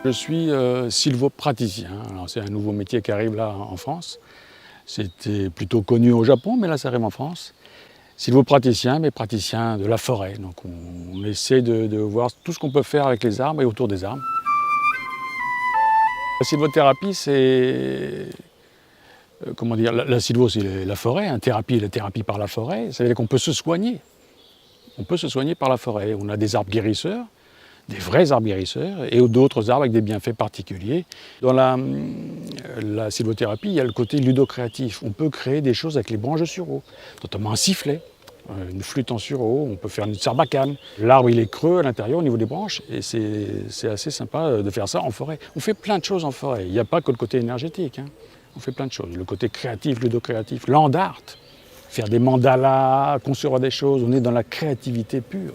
Je suis sylvopraticien. Alors, c'est un nouveau métier qui arrive là en France. C'était plutôt connu au Japon, mais là ça arrive en France. Sylvopraticien, mais praticien de la forêt. Donc on essaie de voir tout ce qu'on peut faire avec les arbres et autour des arbres. La sylvothérapie, c'est... comment dire, la sylvo, c'est la forêt. La thérapie par la forêt. Ça veut dire qu'on peut se soigner. On peut se soigner par la forêt. On a des arbres guérisseurs, des vrais arbres guérisseurs, et d'autres arbres avec des bienfaits particuliers. Dans la sylvothérapie, il y a le côté ludocréatif. On peut créer des choses avec les branches de sureau, notamment un sifflet, une flûte en sureau, on peut faire une sarbacane. L'arbre, il est creux à l'intérieur au niveau des branches, et c'est assez sympa de faire ça en forêt. On fait plein de choses en forêt. Il n'y a pas que le côté énergétique, hein. On fait plein de choses. Le côté créatif, ludocréatif, land art, faire des mandalas, concevoir des choses, on est dans la créativité pure.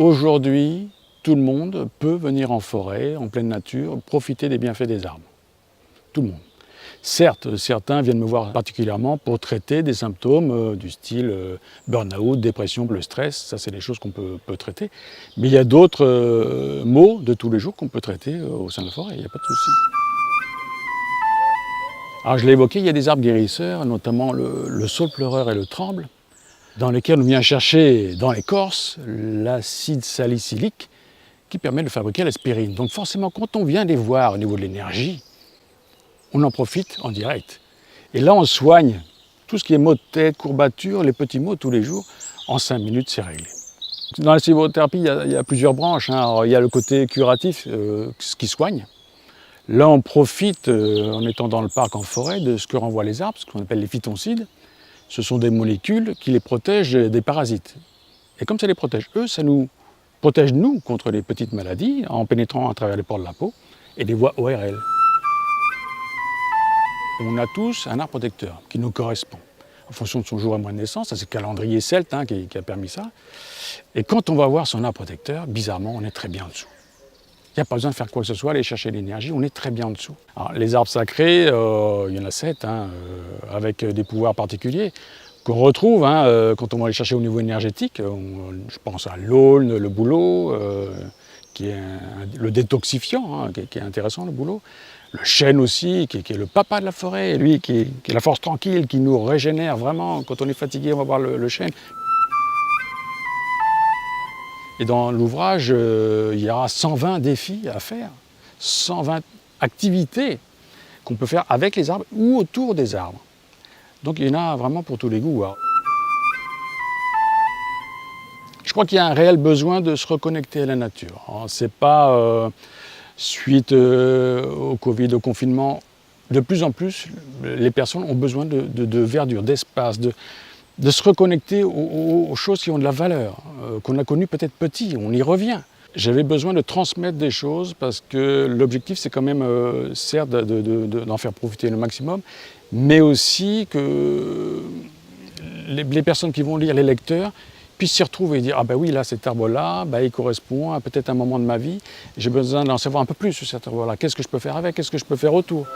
Aujourd'hui, tout le monde peut venir en forêt, en pleine nature, profiter des bienfaits des arbres. Tout le monde. Certes, certains viennent me voir particulièrement pour traiter des symptômes du style burn-out, dépression, le stress. Ça, c'est des choses qu'on peut traiter. Mais il y a d'autres maux de tous les jours qu'on peut traiter au sein de la forêt. Il n'y a pas de souci. Alors, je l'ai évoqué, il y a des arbres guérisseurs, notamment le saule-pleureur et le tremble, dans lesquels on vient chercher dans l'écorce l'acide salicylique qui permet de fabriquer l'aspirine. Donc forcément, quand on vient les voir au niveau de l'énergie, on en profite en direct. Et là, on soigne tout ce qui est maux de tête, courbatures, les petits maux tous les jours. En 5 minutes, c'est réglé. Dans la sylvothérapie, il y a plusieurs branches, hein. Alors, il y a le côté curatif, ce qui soigne. Là, on profite, en étant dans le parc en forêt, de ce que renvoient les arbres, ce qu'on appelle les phytoncides. Ce sont des molécules qui les protègent des parasites. Et comme ça les protège eux, ça nous protège nous contre les petites maladies en pénétrant à travers les pores de la peau et les voies ORL. On a tous un arbre protecteur qui nous correspond en fonction de son jour et mois de naissance. Ça, c'est le calendrier celte qui a permis ça. Et quand on va voir son arbre protecteur, bizarrement, on est très bien en dessous. Il n'y a pas besoin de faire quoi que ce soit, aller chercher l'énergie, on est très bien en dessous. Alors, les arbres sacrés, il y en a 7, avec des pouvoirs particuliers qu'on retrouve quand on va les chercher au niveau énergétique. Je pense à l'aulne, le bouleau, qui est le détoxifiant, qui est intéressant, le bouleau. Le chêne aussi, qui est le papa de la forêt, lui qui est la force tranquille, qui nous régénère vraiment. Quand on est fatigué, on va voir le chêne. Et dans l'ouvrage, il y aura 120 défis à faire, 120 activités qu'on peut faire avec les arbres ou autour des arbres. Donc il y en a vraiment pour tous les goûts. Je crois qu'il y a un réel besoin de se reconnecter à la nature. Ce n'est pas suite au Covid, au confinement. De plus en plus, les personnes ont besoin de verdure, d'espace, de se reconnecter aux choses qui ont de la valeur, qu'on a connues peut-être petit, on y revient. J'avais besoin de transmettre des choses parce que l'objectif c'est quand même, certes, d'en faire profiter le maximum, mais aussi que les personnes qui vont lire, les lecteurs, puissent s'y retrouver et dire « Ah ben oui, là, cet arbre-là, il correspond à peut-être un moment de ma vie, j'ai besoin d'en savoir un peu plus sur cet arbre-là, qu'est-ce que je peux faire avec, qu'est-ce que je peux faire autour ?»